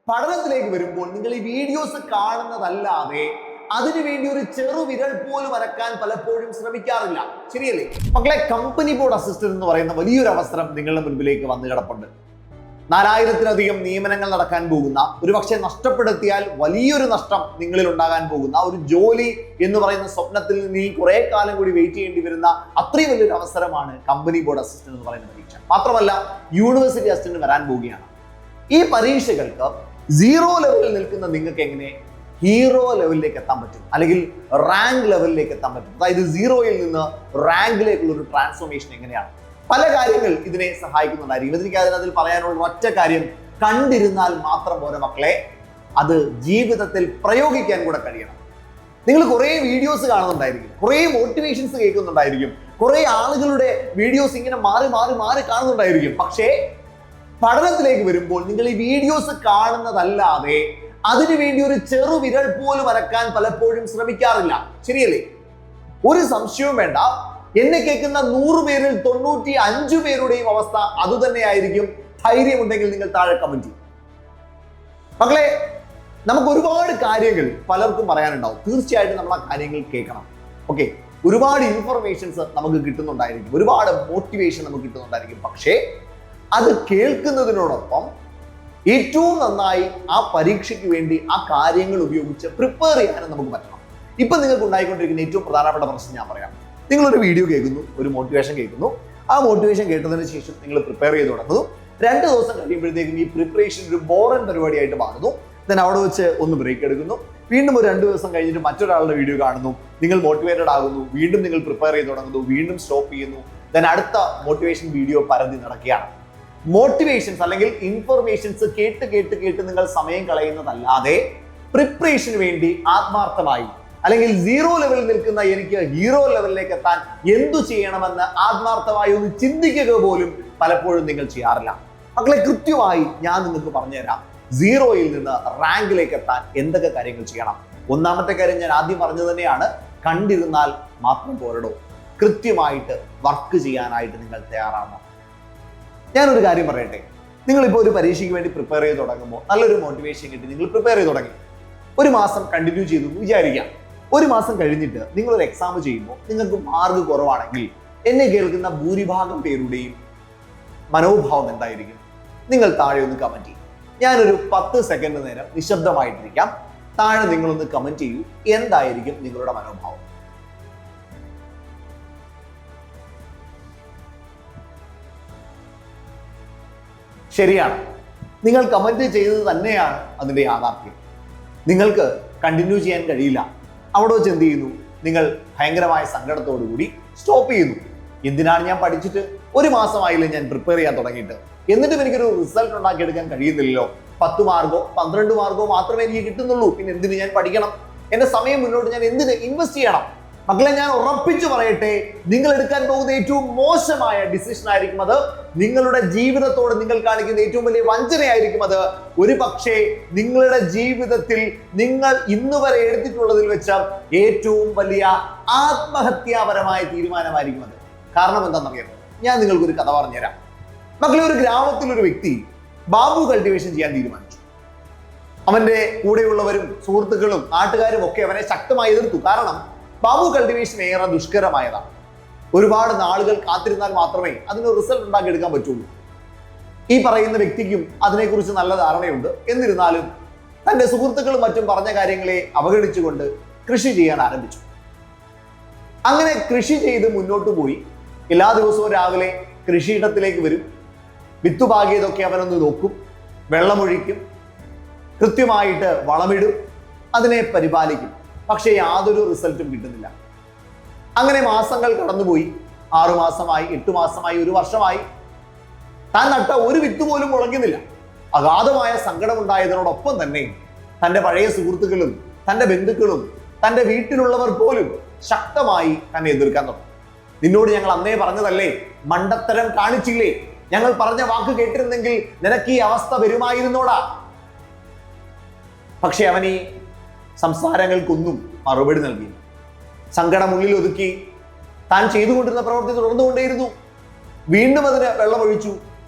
പഠനത്തിലേക്ക് വരുമ്പോൾ നിങ്ങൾ ഈ വീഡിയോസ് കാണുന്നതല്ലാതെ അതിനുവേണ്ടി ഒരു ചെറുവിരൽ പോലും അനക്കാൻ പലപ്പോഴും ശ്രമിക്കാറില്ല. ശരിയല്ലേ മക്കളെ? കമ്പനി ബോർഡ് അസിസ്റ്റന്റ് എന്ന് പറയുന്ന വലിയൊരു അവസരം നിങ്ങളുടെ മുൻപിലേക്ക് വന്നു കിടപ്പുണ്ട്. 4000-ലധികം നിയമനങ്ങൾ നടക്കാൻ പോകുന്ന, ഒരു പക്ഷേ നഷ്ടപ്പെടുത്തിയാൽ വലിയൊരു നഷ്ടം നിങ്ങളിൽ ഉണ്ടാകാൻ പോകുന്ന ഒരു ജോലി എന്ന് പറയുന്ന സ്വപ്നത്തിൽ നിന്ന് ഈ കുറെ കാലം കൂടി വെയിറ്റ് ചെയ്യേണ്ടി വരുന്ന അത്രയും വലിയൊരു അവസരമാണ് കമ്പനി ബോർഡ് അസിസ്റ്റന്റ് എന്ന് പറയുന്ന പരീക്ഷ. മാത്രമല്ല യൂണിവേഴ്സിറ്റി അസിസ്റ്റന്റ് വരാൻ പോവുകയാണ്. ഈ പരീക്ഷകൾക്ക് 0 ലെവലിൽ നിൽക്കുന്ന നിങ്ങൾക്ക് എങ്ങനെ ഹീറോ ലെവലിലേക്ക് എത്താൻ പറ്റും, അല്ലെങ്കിൽ റാങ്ക് ലെവലിലേക്ക് എത്താൻ പറ്റും? അതായത് 0-ൽ നിന്ന് റാങ്കിലേക്കുള്ള ഒരു ട്രാൻസ്ഫോർമേഷൻ എങ്ങനെയാണ്? പല കാര്യങ്ങൾ ഇതിനെ സഹായിക്കുന്നുണ്ടായിരിക്കും. എനിക്ക് അതിൽ പറയാനുള്ള ഒറ്റ കാര്യം, കണ്ടിരുന്നാൽ മാത്രം പോരാ മക്കളെ, അത് ജീവിതത്തിൽ പ്രയോഗിക്കാൻ കൂടെ കഴിയണം. നിങ്ങൾ കുറേ വീഡിയോസ് കാണുന്നുണ്ടായിരിക്കും, കുറേ മോട്ടിവേഷൻസ് കേൾക്കുന്നുണ്ടായിരിക്കും, കുറേ ആളുകളുടെ വീഡിയോസ് ഇങ്ങനെ മാറി മാറി മാറി കാണുന്നുണ്ടായിരിക്കും. പക്ഷേ പഠനത്തിലേക്ക് വരുമ്പോൾ നിങ്ങൾ ഈ വീഡിയോസ് കാണുന്നതല്ലാതെ അതിനുവേണ്ടി ഒരു ചെറുവിരൽ പോലും അനക്കാൻ പലപ്പോഴും ശ്രമിക്കാറില്ല. ശരിയല്ലേ? ഒരു സംശയവും വേണ്ട, എന്നെ കേൾക്കുന്ന 100 പേരിൽ 95 പേരുടെയും അവസ്ഥ അതുതന്നെയായിരിക്കും. ധൈര്യമുണ്ടെങ്കിൽ നിങ്ങൾ താഴെ കമന്റ് ചെയ്യും. മക്കളെ, നമുക്ക് ഒരുപാട് കാര്യങ്ങൾ പലർക്കും പറയാനുണ്ടാവും. തീർച്ചയായിട്ടും നമ്മൾ ആ കാര്യങ്ങൾ കേൾക്കണം. ഓക്കെ, ഒരുപാട് ഇൻഫർമേഷൻസ് നമുക്ക് കിട്ടുന്നുണ്ടായിരിക്കും, ഒരുപാട് മോട്ടിവേഷൻ നമുക്ക് കിട്ടുന്നുണ്ടായിരിക്കും. പക്ഷേ അത് കേൾക്കുന്നതിനോടൊപ്പം ഏറ്റവും നന്നായി ആ പരീക്ഷയ്ക്ക് വേണ്ടി ആ കാര്യങ്ങൾ ഉപയോഗിച്ച് പ്രിപ്പയർ ചെയ്യാനും നമുക്ക് പറ്റണം. ഇപ്പൊ നിങ്ങൾക്ക് ഉണ്ടായിക്കൊണ്ടിരിക്കുന്ന ഏറ്റവും പ്രധാനപ്പെട്ട പ്രശ്നം ഞാൻ പറയാം. നിങ്ങളൊരു വീഡിയോ കേൾക്കുന്നു, ഒരു മോട്ടിവേഷൻ കേൾക്കുന്നു. ആ മോട്ടിവേഷൻ കേട്ടതിന് ശേഷം നിങ്ങൾ പ്രിപ്പയർ ചെയ്ത് തുടങ്ങുന്നു. 2 ദിവസം കഴിയുമ്പോഴത്തേക്കും ഈ പ്രിപ്പറേഷൻ ഒരു ബോറൻ പരിപാടിയായിട്ട് മാറുന്നു. ദെൻ അവിടെ വെച്ച് ഒന്ന് ബ്രേക്ക് എടുക്കുന്നു. വീണ്ടും ഒരു 2 ദിവസം കഴിഞ്ഞിട്ട് മറ്റൊരാളുടെ വീഡിയോ കാണുന്നു, നിങ്ങൾ മോട്ടിവേറ്റഡ് ആകുന്നു, വീണ്ടും നിങ്ങൾ പ്രിപ്പയർ ചെയ്ത് തുടങ്ങുന്നു, വീണ്ടും സ്റ്റോപ്പ് ചെയ്യുന്നു. ദെൻ അടുത്ത മോട്ടിവേഷൻ വീഡിയോ പരതി നടക്കുകയാണ്. മോട്ടിവേഷൻസ് അല്ലെങ്കിൽ ഇൻഫർമേഷൻസ് കേട്ട് കേട്ട് കേട്ട് നിങ്ങൾ സമയം കളയുന്നതല്ലാതെ പ്രിപ്പറേഷന് വേണ്ടി ആത്മാർത്ഥമായി, അല്ലെങ്കിൽ 0 ലെവലിൽ നിൽക്കുന്ന എനിക്ക് ഹീറോ ലെവലിലേക്ക് എത്താൻ എന്തു ചെയ്യണമെന്ന് ആത്മാർത്ഥമായി ഒന്ന് ചിന്തിക്കുക പോലും പലപ്പോഴും നിങ്ങൾ ചെയ്യാറില്ല. മക്കളെ, കൃത്യമായി ഞാൻ നിങ്ങൾക്ക് പറഞ്ഞുതരാം 0-ൽ നിന്ന് റാങ്കിലേക്ക് എത്താൻ എന്തൊക്കെ കാര്യങ്ങൾ ചെയ്യണം. ഒന്നാമത്തെ കാര്യം ഞാൻ ആദ്യം പറഞ്ഞത് തന്നെയാണ്, കണ്ടിരുന്നാൽ മാത്രം പോരടോ, കൃത്യമായിട്ട് വർക്ക് ചെയ്യാനായിട്ട് നിങ്ങൾ തയ്യാറാവണം. ഞാനൊരു കാര്യം പറയട്ടെ, നിങ്ങളിപ്പോൾ ഒരു പരീക്ഷയ്ക്ക് വേണ്ടി പ്രിപ്പയർ ചെയ്ത് തുടങ്ങുമ്പോൾ നല്ലൊരു മോട്ടിവേഷൻ കിട്ടി, നിങ്ങൾ പ്രിപ്പയർ ചെയ്ത് തുടങ്ങി, 1 മാസം കണ്ടിന്യൂ ചെയ്തു വിചാരിക്കാം. 1 മാസം കഴിഞ്ഞിട്ട് നിങ്ങളൊരു എക്സാം ചെയ്യുമ്പോൾ നിങ്ങൾക്ക് മാർക്ക് കുറവാണെങ്കിൽ എന്നെ കേൾക്കുന്ന ഭൂരിഭാഗം പേരുടെയും മനോഭാവം എന്തായിരിക്കും? നിങ്ങൾ താഴെ ഒന്ന് കമന്റ് ചെയ്യും. ഞാനൊരു 10 സെക്കൻഡ് നേരം നിശബ്ദമായിട്ടിരിക്കാം. താഴെ നിങ്ങളൊന്ന് കമന്റ് ചെയ്യൂ, എന്തായിരിക്കും നിങ്ങളുടെ മനോഭാവം? ശരിയാണ്, നിങ്ങൾ കമന്റ് ചെയ്തത് തന്നെയാണ് അതിന്റെ യാഥാർത്ഥ്യം. നിങ്ങൾക്ക് കണ്ടിന്യൂ ചെയ്യാൻ കഴിയില്ല. അവിടെ വെച്ച് എന്ത് ചെയ്യുന്നു? നിങ്ങൾ ഭയങ്കരമായ സങ്കടത്തോടുകൂടി സ്റ്റോപ്പ് ചെയ്യുന്നു. എന്തിനാണ് ഞാൻ പഠിച്ചിട്ട് 1 മാസമായില്ലേ ഞാൻ പ്രിപ്പയർ ചെയ്യാൻ തുടങ്ങിയിട്ട്, എന്നിട്ടും എനിക്കൊരു റിസൾട്ട് ഉണ്ടാക്കിയെടുക്കാൻ കഴിയുന്നില്ലല്ലോ, 10 മാർക്കോ 12 മാർക്കോ മാത്രമേ എനിക്ക് കിട്ടുന്നുള്ളൂ, പിന്നെ എന്തിന് ഞാൻ പഠിക്കണം? എന്റെ സമയം മുന്നോട്ട് ഞാൻ എന്തിന് ഇൻവെസ്റ്റ് ചെയ്യണം? മക്കളെ, ഞാൻ ഉറപ്പിച്ചു പറയട്ടെ, നിങ്ങൾ എടുക്കാൻ പോകുന്ന ഏറ്റവും മോശമായ ഡിസിഷൻ ആയിരിക്കും അത്. നിങ്ങളുടെ ജീവിതത്തോട് നിങ്ങൾ കാണിക്കുന്ന ഏറ്റവും വലിയ വഞ്ചനയായിരിക്കും അത്. ഒരു പക്ഷേ നിങ്ങളുടെ ജീവിതത്തിൽ നിങ്ങൾ ഇന്ന് വരെ എടുത്തിട്ടുള്ളതിൽ വെച്ച ഏറ്റവും വലിയ ആത്മഹത്യാപരമായ തീരുമാനമായിരിക്കും അത്. കാരണം എന്താണെന്നറിയാമോ? ഞാൻ നിങ്ങൾക്കൊരു കഥ പറഞ്ഞുതരാം. മക്കളെ, ഒരു ഗ്രാമത്തിൽ ഒരു വ്യക്തി ബാംബു കൾട്ടിവേഷൻ ചെയ്യാൻ തീരുമാനിച്ചു. അവന്റെ കൂടെയുള്ളവരും സുഹൃത്തുക്കളും നാട്ടുകാരും ഒക്കെ അവനെ ശക്തമായി എതിർത്തു. കാരണം ബാംബു കൾട്ടിവേഷൻ ഏറെ ദുഷ്കരമായതാണ്. ഒരുപാട് നാളുകൾ കാത്തിരുന്നാൽ മാത്രമേ അതിന് റിസൾട്ട് ഉണ്ടാക്കിയെടുക്കാൻ പറ്റുള്ളൂ. ഈ പറയുന്ന വ്യക്തിക്കും അതിനെക്കുറിച്ച് നല്ല ധാരണയുണ്ട്. എന്നിരുന്നാലും തന്റെ സുഹൃത്തുക്കളും മറ്റും പറഞ്ഞ കാര്യങ്ങളെ അവഗണിച്ചുകൊണ്ട് കൃഷി ചെയ്യാൻ ആരംഭിച്ചു. അങ്ങനെ കൃഷി ചെയ്ത് മുന്നോട്ട് പോയി. എല്ലാ ദിവസവും രാവിലെ കൃഷിയിടത്തിലേക്ക് വരും, വിത്തുപാകിയതൊക്കെ അവനൊന്ന് നോക്കും, വെള്ളമൊഴിക്കും, കൃത്യമായിട്ട് വളമിടും, അതിനെ പരിപാലിക്കും. പക്ഷേ യാതൊരു റിസൾട്ടും കിട്ടുന്നില്ല. അങ്ങനെ മാസങ്ങൾ കടന്നുപോയി. 6 മാസമായി, 8 മാസമായി, 1 വർഷമായി. താൻ നട്ട ഒരു വിത്ത് പോലും മുളയ്ക്കുന്നില്ല. അഗാധമായ സങ്കടമുണ്ടായതിനോടൊപ്പം തന്നെ തന്റെ പഴയ സുഹൃത്തുക്കളും തന്റെ ബന്ധുക്കളും തന്റെ വീട്ടിലുള്ളവർ പോലും ശക്തമായി തന്നെ എതിർക്കാൻ തുടങ്ങി. നിന്നോട് ഞങ്ങൾ അന്നേ പറഞ്ഞതല്ലേ, മണ്ടത്തരം കാണിച്ചില്ലേ, ഞങ്ങൾ പറഞ്ഞ വാക്ക് കേട്ടിരുന്നെങ്കിൽ നിനക്ക് ഈ അവസ്ഥ വരുമായിരുന്നോടാ. പക്ഷെ അവൻ ഈ സംസാരങ്ങൾക്കൊന്നും മറുപടി നൽകി. സങ്കടം ഉള്ളിൽ ഒതുക്കി താൻ ചെയ്തുകൊണ്ടിരുന്ന പ്രവൃത്തി തുടർന്നുകൊണ്ടേയിരുന്നു. വീണ്ടും അതിന് വെള്ളമൊഴിച്ചു,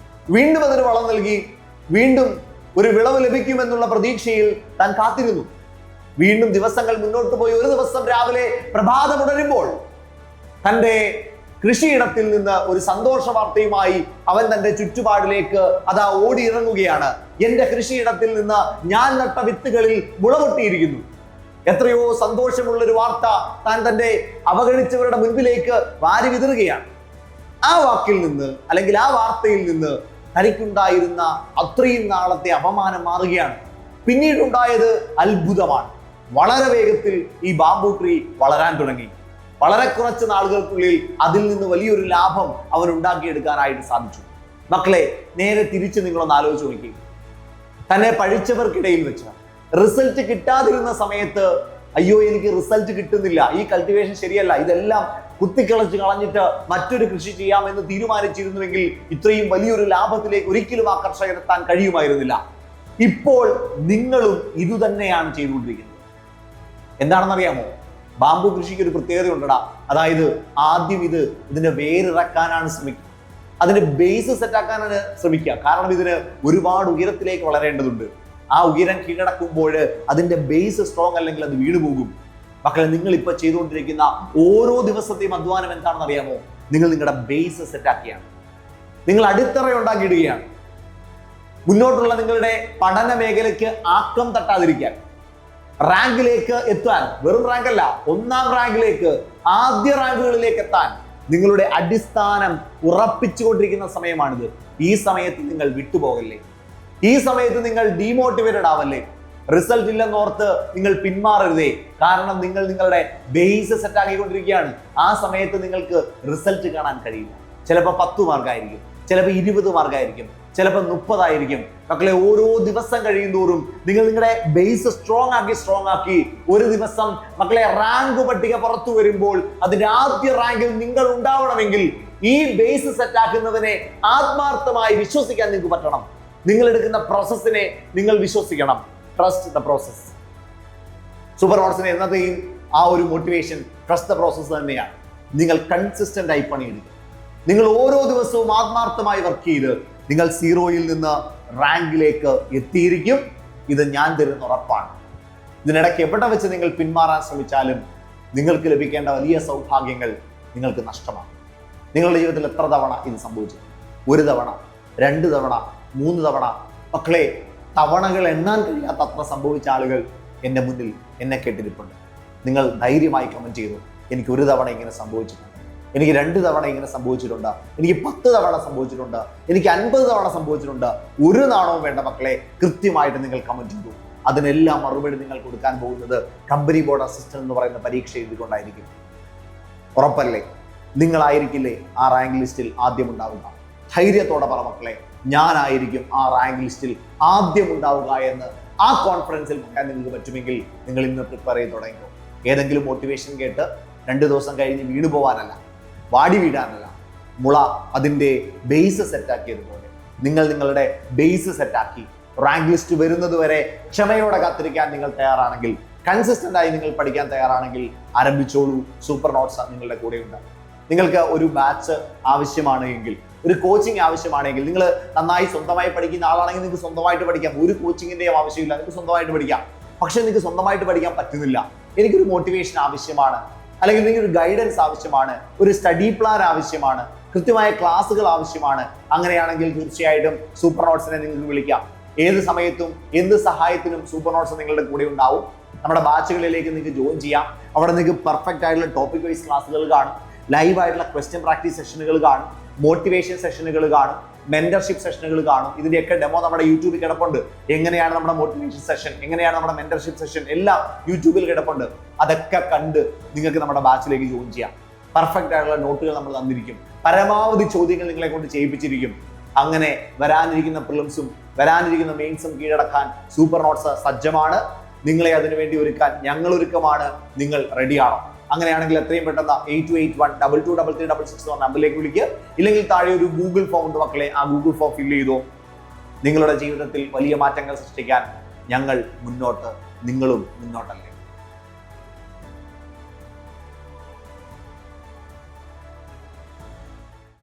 വീണ്ടും അതിന് വളം നൽകി, വീണ്ടും ഒരു വിളവ് ലഭിക്കുമെന്നുള്ള പ്രതീക്ഷയിൽ താൻ കാത്തിരുന്നു. വീണ്ടും ദിവസങ്ങൾ മുന്നോട്ട് പോയി. ഒരു ദിവസം രാവിലെ പ്രഭാതമുണരുമ്പോൾ തന്റെ കൃഷിയിടത്തിൽ നിന്ന് ഒരു സന്തോഷ വാർത്തയുമായി അവൻ തന്റെ ചുറ്റുപാടിലേക്ക് അതാ ഓടിയിറങ്ങുകയാണ്. എന്റെ കൃഷിയിടത്തിൽ നിന്ന് ഞാൻ നട്ട വിത്തുകളിൽ മുളപൊട്ടിയിരിക്കുന്നു. എത്രയോ സന്തോഷമുള്ള ഒരു വാർത്ത താൻ തന്റെ അവഗണിച്ചവരുടെ മുൻപിലേക്ക് വാരി വിതറുകയാണ്. ആ വാക്കിൽ നിന്ന് അല്ലെങ്കിൽ ആ വാർത്തയിൽ നിന്ന് തനിക്കുണ്ടായിരുന്ന അത്രയും നാളത്തെ അപമാനം മാറുകയാണ്. പിന്നീടുണ്ടായത് അത്ഭുതമാണ്. വളരെ വേഗത്തിൽ ഈ ബാംബു ട്രീ വളരാൻ തുടങ്ങി. വളരെ കുറച്ച് നാളുകൾക്കുള്ളിൽ അതിൽ നിന്ന് വലിയൊരു ലാഭം അവൻ ഉണ്ടാക്കിയെടുക്കാനായിട്ട് സാധിച്ചു. മക്കളെ, നേരെ തിരിച്ച് നിങ്ങളൊന്ന് ആലോചിച്ച് നോക്കി. തന്നെ പഴിച്ചവർക്കിടയിൽ വെച്ച് റിസൾട്ട് കിട്ടാതിരുന്ന സമയത്ത് അയ്യോ എനിക്ക് റിസൾട്ട് കിട്ടുന്നില്ല, ഈ കൾട്ടിവേഷൻ ശരിയല്ല, ഇതെല്ലാം കുത്തിക്കളച്ച് കളഞ്ഞിട്ട് മറ്റൊരു കൃഷി ചെയ്യാമെന്ന് തീരുമാനിച്ചിരുന്നുവെങ്കിൽ ഇത്രയും വലിയൊരു ലാഭത്തിലേക്ക് ഒരിക്കലും ആ കർഷകരെത്താൻ കഴിയുമായിരുന്നില്ല. ഇപ്പോൾ നിങ്ങളും ഇതുതന്നെയാണ് ചെയ്തുകൊണ്ടിരിക്കുന്നത്. എന്താണെന്നറിയാമോ? ബാംബു കൃഷിക്ക് ഒരു പ്രത്യേകത ഉണ്ടടാ. അതായത് ആദ്യം ഇതിന്റെ വേരിറക്കാനാണ് ശ്രമിക്കുക, അതിന്റെ ബേസ് സെറ്റാക്കാനാണ് ശ്രമിക്കുക. കാരണം ഇതിന് ഒരുപാട് ഉയരത്തിലേക്ക് വളരേണ്ടതുണ്ട്. ആ ഉയരം കീഴടക്കുമ്പോൾ അതിന്റെ ബേസ് സ്ട്രോങ് അല്ലെങ്കിൽ അത് വീണുപോകും. മക്കളെ, നിങ്ങൾ ഇപ്പൊ ചെയ്തുകൊണ്ടിരിക്കുന്ന ഓരോ ദിവസത്തെയും അധ്വാനം എന്താണെന്ന് അറിയാമോ? നിങ്ങൾ നിങ്ങളുടെ ബേസ് സെറ്റാക്കിയാണ്, നിങ്ങൾ അടിത്തറ ഉണ്ടാക്കിയിടുകയാണ്. മുന്നോട്ടുള്ള നിങ്ങളുടെ പഠന മേഖലയ്ക്ക് ആക്കം തട്ടാതിരിക്കാൻ, റാങ്കിലേക്ക് എത്താൻ, വെറും റാങ്ക് അല്ല, 1ാം റാങ്കിലേക്ക്, ആദ്യ റാങ്കുകളിലേക്ക് എത്താൻ നിങ്ങളുടെ അടിസ്ഥാനം ഉറപ്പിച്ചുകൊണ്ടിരിക്കുന്ന സമയമാണിത്. ഈ സമയത്ത് നിങ്ങൾ വിട്ടുപോകല്ലേ. ഈ സമയത്ത് നിങ്ങൾ ഡീമോട്ടിവേറ്റഡ് ആവല്ലേ. റിസൾട്ട് ഇല്ലെന്നോർത്ത് നിങ്ങൾ പിന്മാറരുതേ. കാരണം നിങ്ങൾ നിങ്ങളുടെ ബേസ് സെറ്റ് ആക്കിക്കൊണ്ടിരിക്കുകയാണ്. ആ സമയത്ത് നിങ്ങൾക്ക് റിസൾട്ട് കാണാൻ കഴിയില്ല. ചിലപ്പോൾ 10 മാർക്കായിരിക്കും, ചിലപ്പോൾ 20 മാർക്കായിരിക്കും, ചിലപ്പോൾ 30 ആയിരിക്കും. മക്കളെ, ഓരോ ദിവസം കഴിയുന്തോറും നിങ്ങൾ നിങ്ങളുടെ ബേസ് സ്ട്രോങ് ആക്കി ഒരു ദിവസം മക്കളെ റാങ്ക് പട്ടിക പുറത്തു വരുമ്പോൾ അതിന്റെ ആദ്യ റാങ്കിൽ നിങ്ങൾ ഉണ്ടാവണമെങ്കിൽ ഈ ബേസ് സെറ്റ് ആക്കുന്നതിനെ ആത്മാർത്ഥമായി വിശ്വസിക്കാൻ നിങ്ങൾക്ക് പറ്റണം. നിങ്ങൾ എടുക്കുന്ന പ്രോസസ്സിനെ നിങ്ങൾ വിശ്വസിക്കണം. Trust the process. സൂപ്പർ നോട്ട്സിന് എന്നതെയും ആ ഒരു മോട്ടിവേഷൻ ട്രസ്റ്റ് ദ പ്രോസസ് തന്നെയാണ്. നിങ്ങൾ കൺസിസ്റ്റന്റ് ആയി പണിയെടുക്കുക. നിങ്ങൾ ഓരോ ദിവസവും ആത്മാർത്ഥമായി വർക്ക് ചെയ്ത് നിങ്ങൾ 0യിൽ നിന്ന് റാങ്കിലേക്ക് എത്തിയിരിക്കും. ഇത് ഞാൻ തരുന്ന ഉറപ്പാണ്. ഇതിനിടയ്ക്ക് എവിടെ വെച്ച് നിങ്ങൾ പിന്മാറാൻ ശ്രമിച്ചാലും നിങ്ങൾക്ക് ലഭിക്കേണ്ട വലിയ സൗഭാഗ്യങ്ങൾ നിങ്ങൾക്ക് നഷ്ടമാണ്. നിങ്ങളുടെ ജീവിതത്തിൽ എത്ര തവണ ഇത് സംഭവിച്ചു? 1 തവണ, 2 തവണ, 3 തവണ? മക്കളെ, തവണകൾ എണ്ണാൻ കഴിയാത്ത അത്ര സംഭവിച്ച ആളുകൾ എൻ്റെ മുന്നിൽ എന്നെ കേട്ടിരിപ്പുണ്ട്. നിങ്ങൾ ധൈര്യമായി കമന്റ് ചെയ്തു, എനിക്ക് 1 തവണ ഇങ്ങനെ സംഭവിച്ചിട്ടുണ്ട്, എനിക്ക് 2 തവണ ഇങ്ങനെ സംഭവിച്ചിട്ടുണ്ട്, എനിക്ക് 10 തവണ സംഭവിച്ചിട്ടുണ്ട്, എനിക്ക് 50 തവണ സംഭവിച്ചിട്ടുണ്ട്. ഒരു നാണവും വേണ്ട മക്കളെ, കൃത്യമായിട്ട് നിങ്ങൾ കമന്റ് ചെയ്തു. അതിനെല്ലാം മറുപടി നിങ്ങൾ കൊടുക്കാൻ പോകുന്നത് കമ്പനി ബോർഡ് അസിസ്റ്റന്റ് എന്ന് പറയുന്ന പരീക്ഷ എഴുതിക്കൊണ്ടായിരിക്കും. ഉറപ്പല്ലേ? നിങ്ങളായിരിക്കില്ലേ ആ റാങ്ക് ലിസ്റ്റിൽ ആദ്യം ഉണ്ടാവുക? ധൈര്യത്തോടെ പറ മക്കളെ, ഞാനായിരിക്കും ആ റാങ്ക് ലിസ്റ്റിൽ ആദ്യം ഉണ്ടാവുക എന്ന് ആ കോൺഫിഡൻസിൽ പറയാൻ നിങ്ങൾക്ക് പറ്റുമെങ്കിൽ നിങ്ങൾ ഇന്ന് പ്രിപ്പയർ ചെയ്ത് തുടങ്ങിയോ. ഏതെങ്കിലും മോട്ടിവേഷൻ കേട്ട് 2 ദിവസം കഴിഞ്ഞ് വീണു പോകാനല്ല, വാടി വീഴാനല്ല. മുള അതിൻ്റെ ബേസ് സെറ്റാക്കിയതുപോലെ നിങ്ങൾ നിങ്ങളുടെ ബേസ് സെറ്റാക്കി റാങ്ക് ലിസ്റ്റ് വരുന്നത് വരെ ക്ഷമയോടെ കാത്തിരിക്കാൻ നിങ്ങൾ തയ്യാറാണെങ്കിൽ, കൺസിസ്റ്റന്റ് ആയി നിങ്ങൾ പഠിക്കാൻ തയ്യാറാണെങ്കിൽ ആരംഭിച്ചോളൂ. സൂപ്പർ നോട്ട്സ് നിങ്ങളുടെ കൂടെയുണ്ട്. നിങ്ങൾക്ക് ഒരു ബാച്ച് ആവശ്യമാണ് എങ്കിൽ, ഒരു കോച്ചിങ് ആവശ്യമാണെങ്കിൽ, നിങ്ങൾ നന്നായി സ്വന്തമായി പഠിക്കുന്ന ആളാണെങ്കിൽ നിങ്ങൾക്ക് സ്വന്തമായിട്ട് പഠിക്കാം. ഒരു കോച്ചിങ്ങിന്റെയും ആവശ്യമില്ല, നിങ്ങൾക്ക് സ്വന്തമായിട്ട് പഠിക്കാം. പക്ഷെ നിങ്ങൾക്ക് സ്വന്തമായിട്ട് പഠിക്കാൻ പറ്റുന്നില്ല, എനിക്കൊരു മോട്ടിവേഷൻ ആവശ്യമാണ്, അല്ലെങ്കിൽ നിങ്ങൾക്ക് ഒരു ഗൈഡൻസ് ആവശ്യമാണ്, ഒരു സ്റ്റഡി പ്ലാൻ ആവശ്യമാണ്, കൃത്യമായ ക്ലാസ്സുകൾ ആവശ്യമാണ്. അങ്ങനെയാണെങ്കിൽ തീർച്ചയായിട്ടും സൂപ്പർ നോട്ട്സിനെ നിങ്ങൾക്ക് വിളിക്കാം. ഏത് സമയത്തും എന്ത് സഹായത്തിനും സൂപ്പർ നോട്ട്സ് നിങ്ങളുടെ കൂടെ ഉണ്ടാവും. നമ്മുടെ ബാച്ചുകളിലേക്ക് നിങ്ങൾക്ക് ജോയിൻ ചെയ്യാം. അവിടെ നിങ്ങൾക്ക് പെർഫെക്റ്റ് ആയിട്ടുള്ള ടോപ്പിക് വൈസ് ക്ലാസ്സുകൾ കാണും, ലൈവ് ആയിട്ടുള്ള ക്വസ്റ്റ്യൻ പ്രാക്ടീസ് സെഷനുകൾ കാണും, മോട്ടിവേഷൻ സെഷനുകൾ കാണും, മെന്റർഷിപ്പ് സെഷനുകൾ കാണും. ഇതിന്റെയൊക്കെ ഡെമോ നമ്മുടെ യൂട്യൂബിൽ കിടപ്പുണ്ട്. എങ്ങനെയാണ് നമ്മുടെ മോട്ടിവേഷൻ സെഷൻ, എങ്ങനെയാണ് നമ്മുടെ മെന്റർഷിപ്പ് സെഷൻ, എല്ലാം യൂട്യൂബിൽ കിടപ്പുണ്ട്. അതൊക്കെ കണ്ട് നിങ്ങൾക്ക് നമ്മുടെ ബാച്ചിലേക്ക് ജോയിൻ ചെയ്യാം. പെർഫെക്റ്റ് ആയിട്ടുള്ള നോട്ടുകൾ നമ്മൾ തന്നിരിക്കും. പരമാവധി ചോദ്യങ്ങൾ നിങ്ങളെ കൊണ്ട് ചെയ്യിപ്പിച്ചിരിക്കും. അങ്ങനെ വരാനിരിക്കുന്ന പ്രിലിംസും വരാനിരിക്കുന്ന മെയിൻസും കീഴടക്കാൻ സൂപ്പർ നോട്ട്സ് സജ്ജമാണ്. നിങ്ങളെ അതിനുവേണ്ടി ഒരുക്കാൻ ഞങ്ങൾ ഒരുക്കമാണ്. നിങ്ങൾ റെഡിയാണോ? അങ്ങനെയാണെങ്കിൽ എത്രയും പെട്ടെന്ന് 8281223366 നമ്പറിലേക്ക് വിളിക്കുക. ഇല്ലെങ്കിൽ താഴെ ഒരു ഗൂഗിൾ ഫോം ഉണ്ട് മക്കളെ, ആ ഗൂഗിൾ ഫോം ഫില്ല് ചെയ്തോ. നിങ്ങളുടെ ജീവിതത്തിൽ വലിയ മാറ്റങ്ങൾ സൃഷ്ടിക്കാൻ ഞങ്ങൾ മുന്നോട്ട്, നിങ്ങളും മുന്നോട്ടല്ലേ.